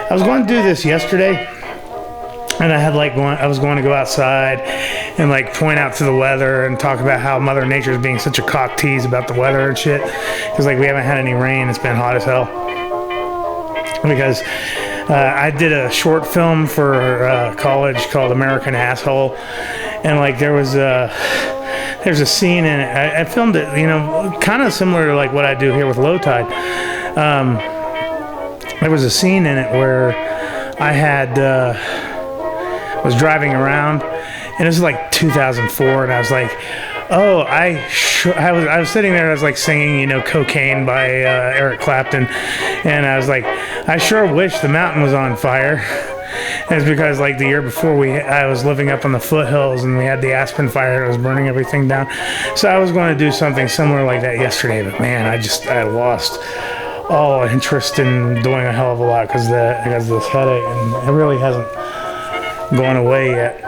I was going to do this yesterday, and I was going to go outside and like point out to the weather and talk about how Mother Nature is being such a cock tease about the weather and shit, because like we haven't had any rain. It's been hot as hell. Because I did a short film for college called American Asshole, and like there's a scene in it. I filmed it, kind of similar to like what I do here with Low Tide. There was a scene in it where I was driving around, and this was like 2004, and I was like, oh, I was sitting there, I was like singing, Cocaine by Eric Clapton, and I was like, I sure wish the mountain was on fire. And it's because like the year before I was living up on the foothills, and we had the Aspen fire that was burning everything down. So I was going to do something similar like that yesterday, but man, I lost all interest in doing a hell of a lot because of this headache, and it really hasn't gone away yet.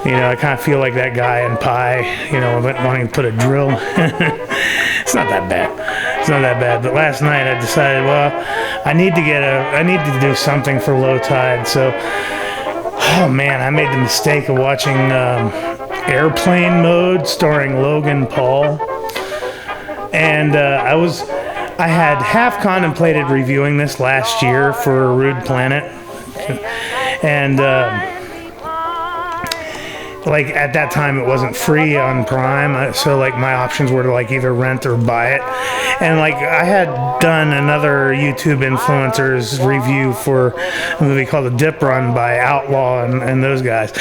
I kind of feel like that guy in Pi, wanting to put a drill. It's not that bad. But last night I decided, well, I need to do something for Low Tide. So, oh man, I made the mistake of watching Airplane Mode starring Logan Paul, and I had half contemplated reviewing this last year for Rude Planet, and like at that time it wasn't free on Prime, so like my options were to like either rent or buy it. And like I had done another YouTube influencers review for a movie called The Dip Run by Outlaw and those guys,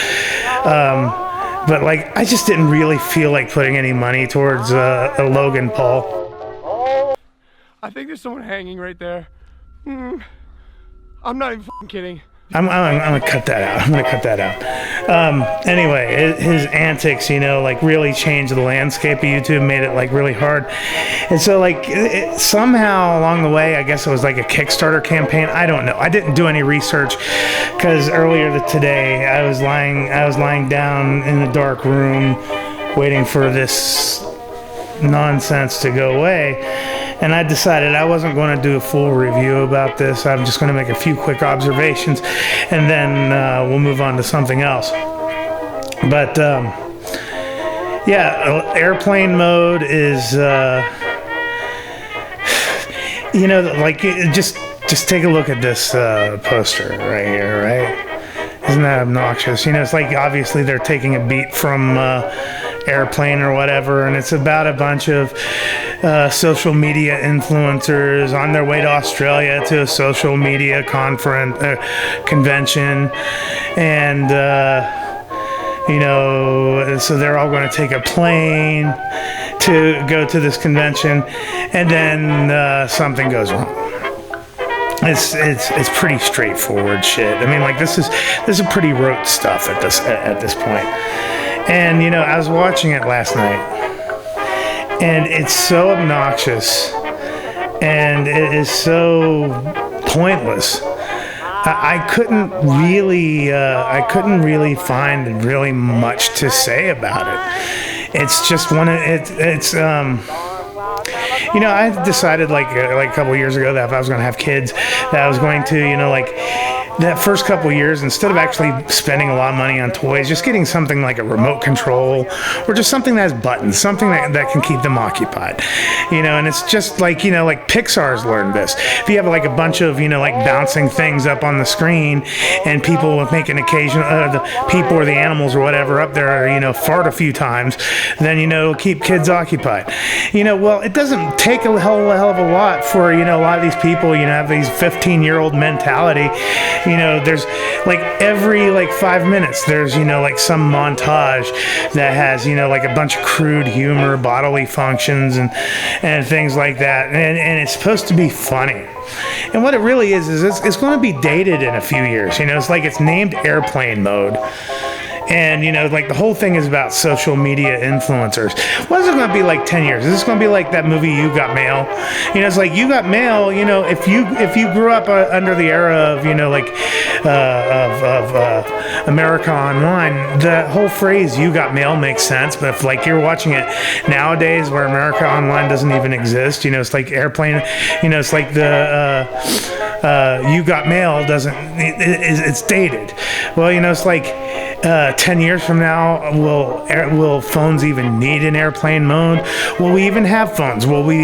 but like I just didn't really feel like putting any money towards a Logan Paul. I think there's someone hanging right there. I'm not even fucking kidding. I'm gonna cut that out. Anyway, his antics, like really changed the landscape of YouTube, made it like really hard. And so like somehow along the way, I guess it was like a Kickstarter campaign. I don't know. I didn't do any research because earlier today I was lying down in the dark room waiting for this nonsense to go away. And I decided I wasn't going to do a full review about this. I'm just going to make a few quick observations, and then we'll move on to something else. But yeah, Airplane Mode is, just take a look at this poster right here, right? Isn't that obnoxious? It's like obviously they're taking a beat from Airplane or whatever, and it's about a bunch of social media influencers on their way to Australia to a social media convention, and so they're all going to take a plane to go to this convention, and then something goes wrong. It's pretty straightforward shit. I mean, like this is pretty rote stuff at this point. And I was watching it last night, and it's so obnoxious, and it is so pointless. I couldn't really find really much to say about it. It's just I decided like a couple years ago that if I was going to have kids, that I was going to, that first couple of years, instead of actually spending a lot of money on toys, just getting something like a remote control or just something that has buttons, something that can keep them occupied, and it's just like, like Pixar's learned this. If you have like a bunch of, like bouncing things up on the screen and people will make an occasional, the people or the animals or whatever up there, fart a few times, then, it'll keep kids occupied. Well, it doesn't take a hell of a lot for, a lot of these people, have these 15-year-old mentality. There's like every 5 minutes, there's, like some montage that has, like a bunch of crude humor, bodily functions and things like that. And it's supposed to be funny. And what it really is it's going to be dated in a few years. It's like it's named Airplane Mode. And, like the whole thing is about social media influencers. What is it going to be like 10 years? Is this going to be like that movie You Got Mail? It's like You Got Mail, if you grew up under the era of, America Online, the whole phrase "you got mail" makes sense. But if like you're watching it nowadays, where America Online doesn't even exist, it's like airplane. It's like the "you got mail" doesn't. It's dated. Well, it's like 10 years from now, will phones even need an airplane mode? Will we even have phones? Will we,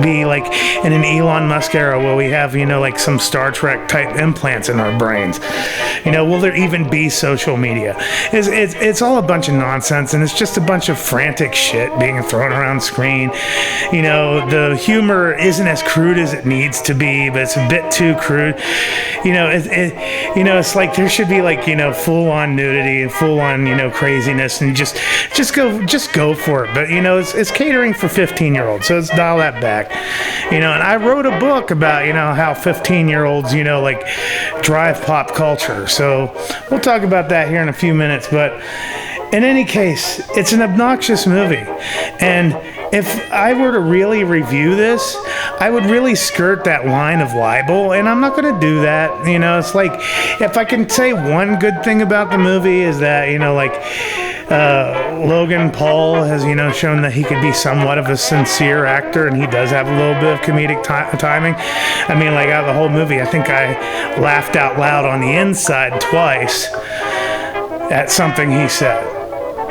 be like in an Elon Musk era? Will we have, like some Star Trek type implants in our brains? Will there even be social media? It's all a bunch of nonsense, and it's just a bunch of frantic shit being thrown around screen. The humor isn't as crude as it needs to be, but it's a bit too crude. It's like there should be like, full on nudity and full on, craziness, and just go for it. But it's catering for 15-year-olds, so let's dial that back. And I wrote a book about how 15-year-olds like drive pop culture. So we'll talk about that here in a few minutes. But in any case, it's an obnoxious movie, and if I were to really review this, I would really skirt that line of libel, and I'm not going to do that. It's like, if I can say one good thing about the movie is that, Logan Paul has, shown that he could be somewhat of a sincere actor, and he does have a little bit of comedic timing. I mean, like, out of the whole movie, I think I laughed out loud on the inside twice at something he said.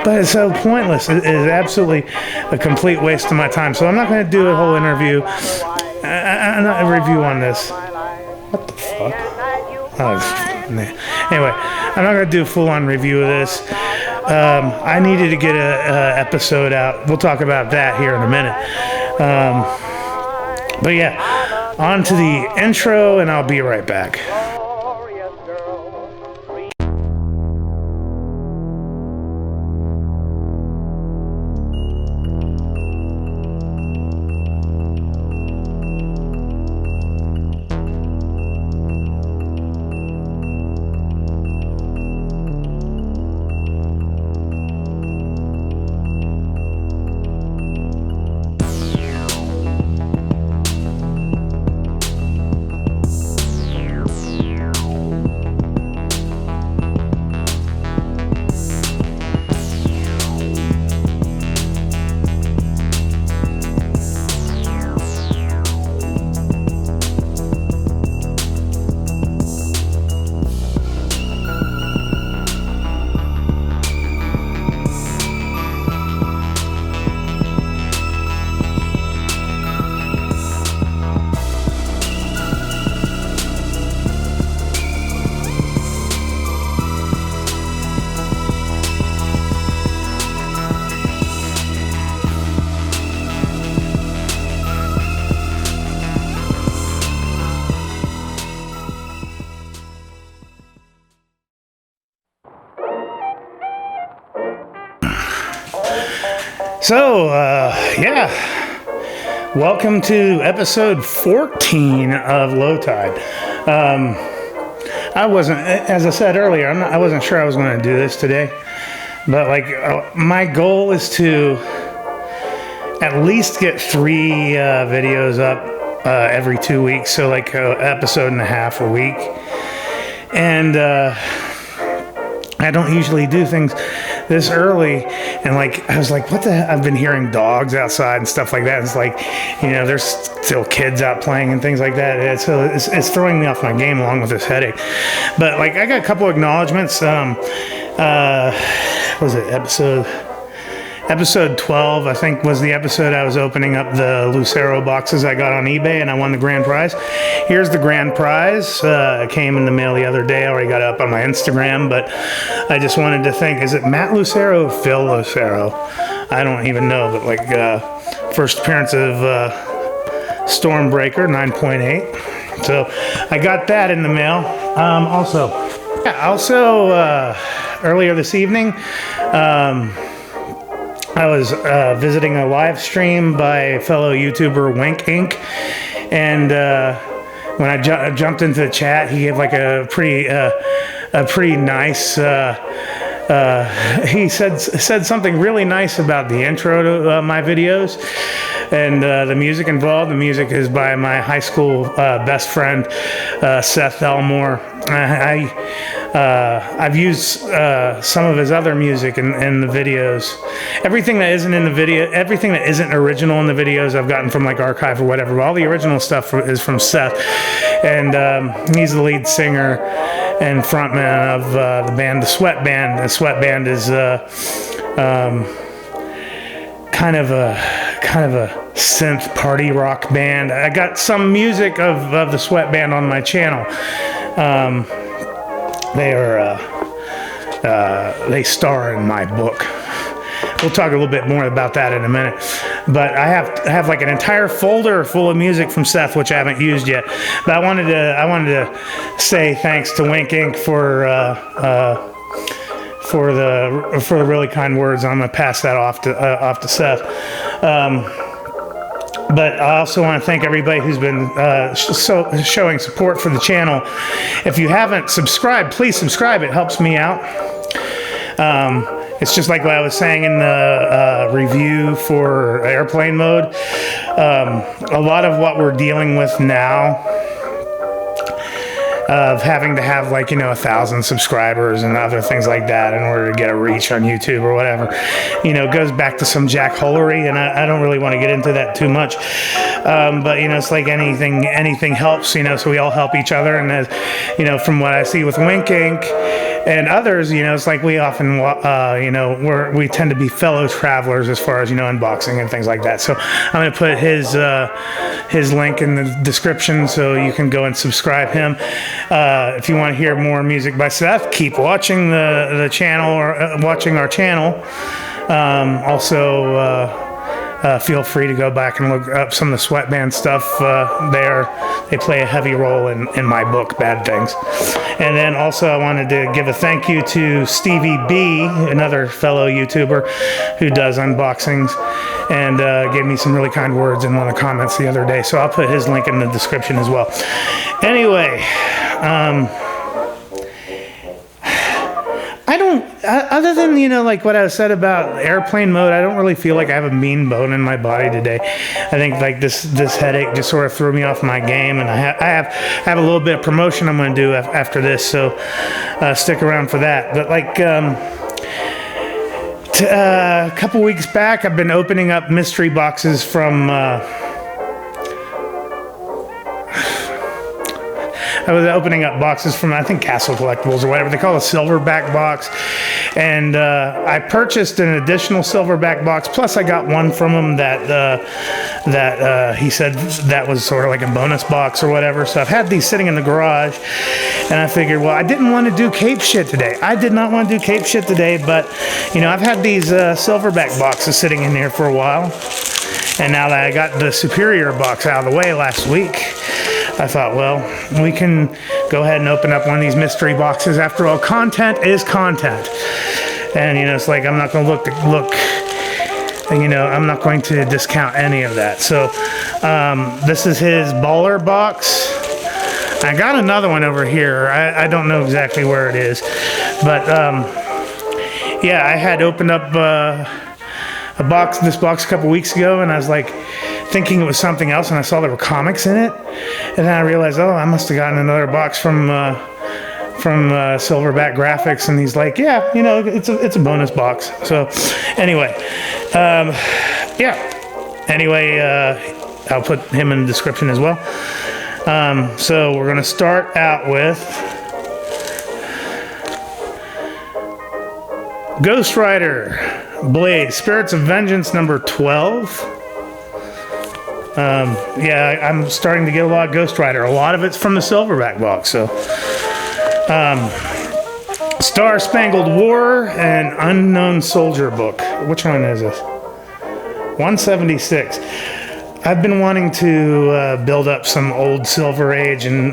But it's so pointless. It is absolutely a complete waste of my time. So I'm not going to do a whole interview. I'm not a review on this. What the fuck? Anyway, I'm not going to do a full-on review of this. I needed to get a episode out. We'll talk about that here in a minute. But yeah, on to the intro, and I'll be right back. So, yeah, welcome to episode 14 of Low Tide. I wasn't, as I said earlier, I wasn't sure I was going to do this today, but like my goal is to at least get 3 videos up every 2 weeks, so like an episode and a half a week. And I don't usually do things this early, and like I was like, what the hell? I've been hearing dogs outside and stuff like that. It's like, there's still kids out playing and things like that. It's throwing me off my game along with this headache. But like I got a couple acknowledgments. What was it, episode 12, I think, was the episode I was opening up the Lucero boxes I got on eBay, and I won the grand prize. Here's the grand prize. It came in the mail the other day. I already got it up on my Instagram, but I just wanted to think, is it Matt Lucero or Phil Lucero? I don't even know, but like first appearance of Stormbreaker 9.8. So I got that in the mail. Also, earlier this evening, I was visiting a live stream by fellow YouTuber Wink Inc. And when I jumped into the chat, he gave like a pretty nice he said something really nice about the intro to my videos and the music involved. The music is by my high school best friend, Seth Elmore. I've used some of his other music in the videos. Everything that isn't in the video, everything that isn't original in the videos, I've gotten from like archive or whatever. But all the original stuff is from Seth, and he's the lead singer and frontman of the band, the Sweat Band. The Sweat Band is kind of a synth party rock band. I got some music of the Sweat Band on my channel. They star in my book. We'll talk a little bit more about that in a minute. But I have like an entire folder full of music from Seth, which I haven't used yet. But I wanted to say thanks to Wink Inc. for the really kind words. I'm gonna pass that off to Seth. But I also want to thank everybody who's been showing support for the channel. If you haven't subscribed, please subscribe. It helps me out. It's just like what I was saying in the review for airplane mode. A lot of what we're dealing with now, of having to have 1,000 subscribers and other things like that in order to get a reach on YouTube or whatever, goes back to some jackholery, and I don't really want to get into that too much. But it's like anything helps, so we all help each other. And as from what I see with Wink Inc. and others, it's like we often, we tend to be fellow travelers as far as, unboxing and things like that. So I'm going to put his link in the description so you can go and subscribe him. If you want to hear more music by Seth, keep watching the channel or watching our channel. Feel free to go back and look up some of the Sweat Band stuff. They play a heavy role in my book, Bad Things. And then also I wanted to give a thank you to Stevie B, another fellow YouTuber who does unboxings, and gave me some really kind words in one of the comments the other day. So I'll put his link in the description as well. Anyway, I don't, other than, like what I said about airplane mode, I don't really feel like I have a mean bone in my body today. I think like this headache just sort of threw me off my game, and I have a little bit of promotion I'm going to do after this, so stick around for that. But a couple weeks back, I've been opening up mystery boxes from I was opening up boxes from, I think, Castle Collectibles or whatever. They call it a Silverback box. And I purchased an additional Silverback box. Plus, I got one from him that he said that was sort of like a bonus box or whatever. So I've had these sitting in the garage. And I figured, well, I didn't want to do cape shit today. I did not want to do cape shit today. But, I've had these Silverback boxes sitting in here for a while. And now that I got the Superior box out of the way last week, I thought, well, we can go ahead and open up one of these mystery boxes. After all, content is content. And, it's like I'm not going to look, I'm not going to discount any of that. So this is his baller box. I got another one over here. I don't know exactly where it is. But, yeah, I had opened up this box a couple weeks ago, and I was like, thinking it was something else, and I saw there were comics in it, and then I realized, oh, I must have gotten another box from Silverback Graphics, and he's like, yeah, it's a bonus box. So anyway, yeah. Anyway, I'll put him in the description as well. So we're gonna start out with Ghost Rider Blade Spirits of Vengeance number 12. Yeah, I'm starting to get a lot of Ghost Rider. A lot of it's from the Silverback box. So, Star Spangled War and Unknown Soldier book. Which one is this? 176. I've been wanting to build up some old Silver Age and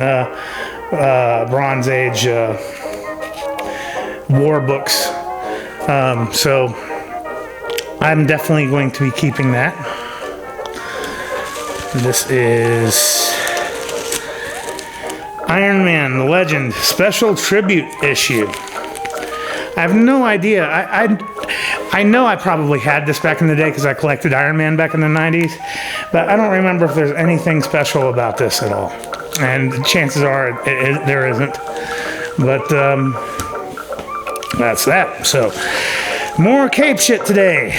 Bronze Age war books. So I'm definitely going to be keeping that. This is Iron Man, the Legend, special tribute issue. I have no idea. I know I probably had this back in the day because I collected Iron Man back in the 90s, but I don't remember if there's anything special about this at all. And chances are there isn't. But that's that. So, more cape shit today.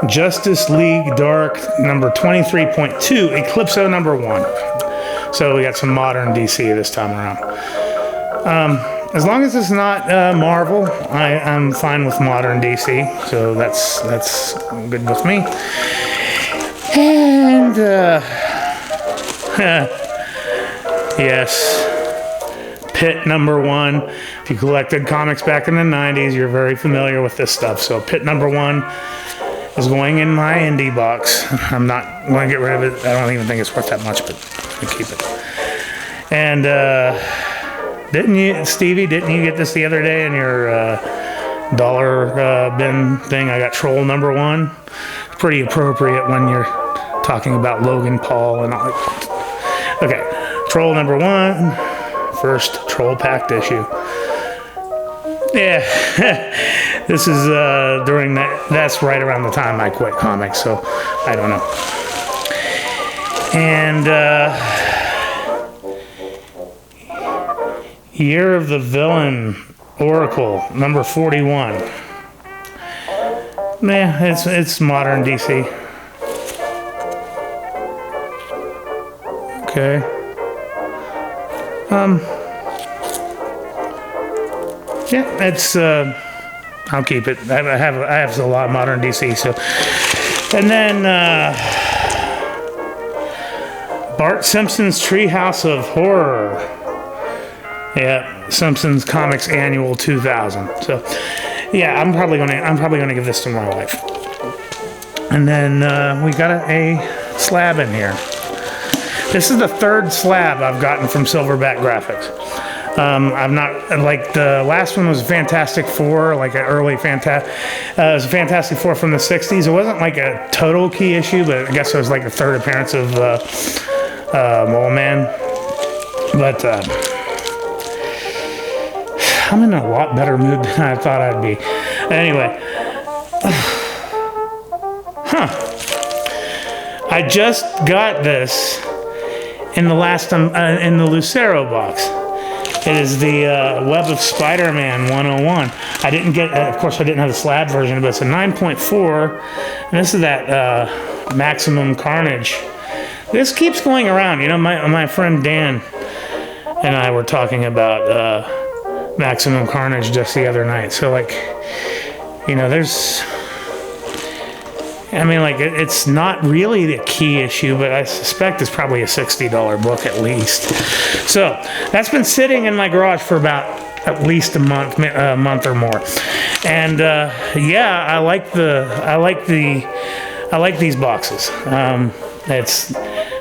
Justice League Dark number 23.2, Eclipso number 1. So we got some modern DC this time around. As long as it's not Marvel, I'm fine with modern DC. So that's good with me. And yes, Pit number 1. If you collected comics back in the 90s, you're very familiar with this stuff. So Pit number 1 is going in my indie box. I'm not going to get rid of it. I don't even think it's worth that much, but I keep it. And didn't you, Stevie, didn't you get this the other day in your dollar bin thing? I got Troll number 1. It's pretty appropriate when you're talking about Logan Paul and all that. Okay, Troll number 1, first Troll packed issue. Yeah, this is during that's right around the time I quit comics, so I don't know. And Year of the Villain, Oracle, number 41. Yeah, it's modern DC. Okay. Yeah, it's I'll keep it. I have a lot of modern DC. So, and then Bart Simpson's Treehouse of Horror. Yeah, Simpsons Comics Annual 2000. So, yeah, I'm probably gonna give this to my wife. And then we got a slab in here. This is the third slab I've gotten from Silverback Graphics. I've not, like, the last one was Fantastic Four, like an early it was a Fantastic Four from the 60s. It wasn't like a total key issue, but I guess it was like the third appearance of Mole Man. But I'm in a lot better mood than I thought I'd be. Anyway. I just got this in the Lucero box. It is the Web of Spider-Man 101. I didn't get, of course, I didn't have the slab version, but it's a 9.4, and this is that Maximum Carnage. This keeps going around. You know, my friend Dan and I were talking about Maximum Carnage just the other night. So, like, you know, it's not really the key issue, but I suspect it's probably a $60 book at least. So that's been sitting in my garage for about at least a month or more. And yeah, I like these boxes. It's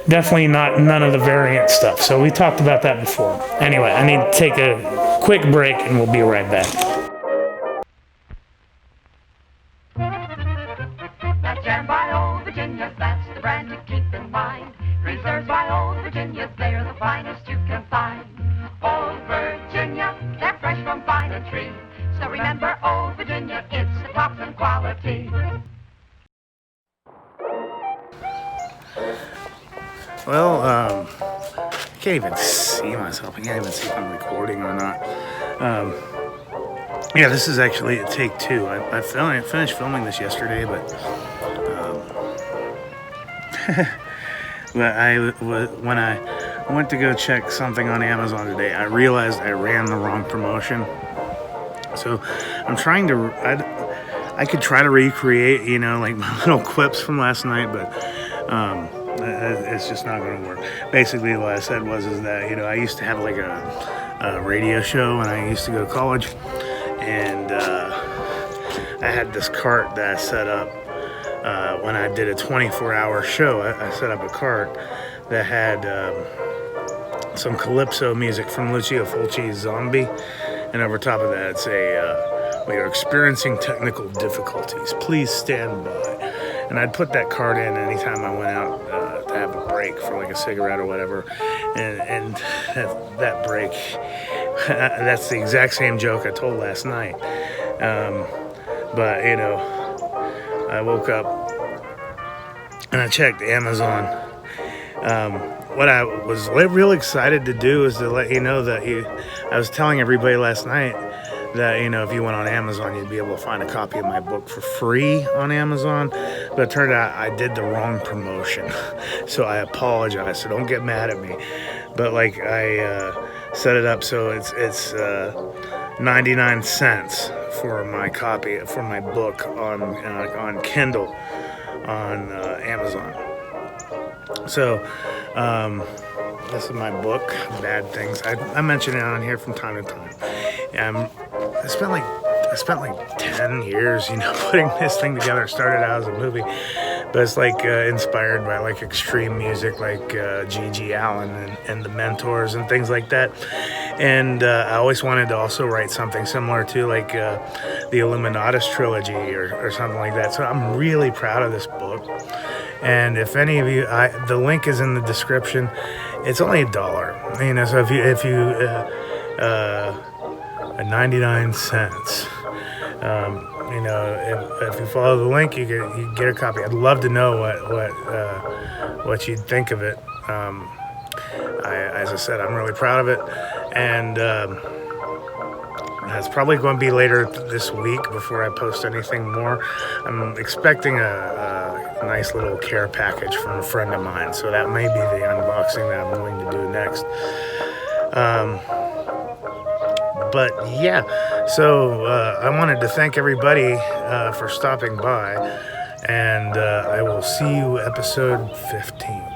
definitely not none of the variant stuff. So we talked about that before. Anyway, I need to take a quick break, and we'll be right back. Reserves by Old Virginia, they're the finest you can find. Old Virginia, they're fresh from fine tree. So remember, Old Virginia, it's the top in quality. Well, I can't even see myself. I can't even see if I'm recording or not. Yeah, this is actually a take 2. I finished filming this yesterday, but when I went to go check something on Amazon today, I realized I ran the wrong promotion. So I'm trying to, I could try to recreate, you know, like my little quips from last night, but it's just not going to work. Basically, what I said is that, you know, I used to have like a radio show when I used to go to college, and I had this cart that I set up. When I did a 24-hour show, I set up a cart that had some calypso music from Lucio Fulci's Zombie, and over top of that, it's we are experiencing technical difficulties. Please stand by. and I'd put that card in anytime I went out to have a break for like a cigarette or whatever, and that break, that's the exact same joke I told last night. But I woke up and I checked Amazon. What I was real excited to do is to let you know that I was telling everybody last night that, if you went on Amazon, you'd be able to find a copy of my book for free on Amazon. But it turned out I did the wrong promotion. So I apologize. So don't get mad at me. But like I set it up so it's 99 cents for my copy, for my book on Kindle on Amazon. So this is my book, Bad Things. I mention it on here from time to time. I spent like 10 years, putting this thing together. It started out as a movie, but it's like inspired by like extreme music, like G.G. Allen and the Mentors and things like that. And I always wanted to also write something similar to like the Illuminatus trilogy or something like that. So I'm really proud of this book. And if any of you, the link is in the description. It's only $1, so if you 99 cents. If you follow the link, you get a copy. I'd love to know what you'd think of it. As I said, I'm really proud of it, and it's probably going to be later this week before I post anything more. I'm expecting a nice little care package from a friend of mine, so that may be the unboxing that I'm going to do next. But yeah, so I wanted to thank everybody for stopping by, and I will see you episode 15.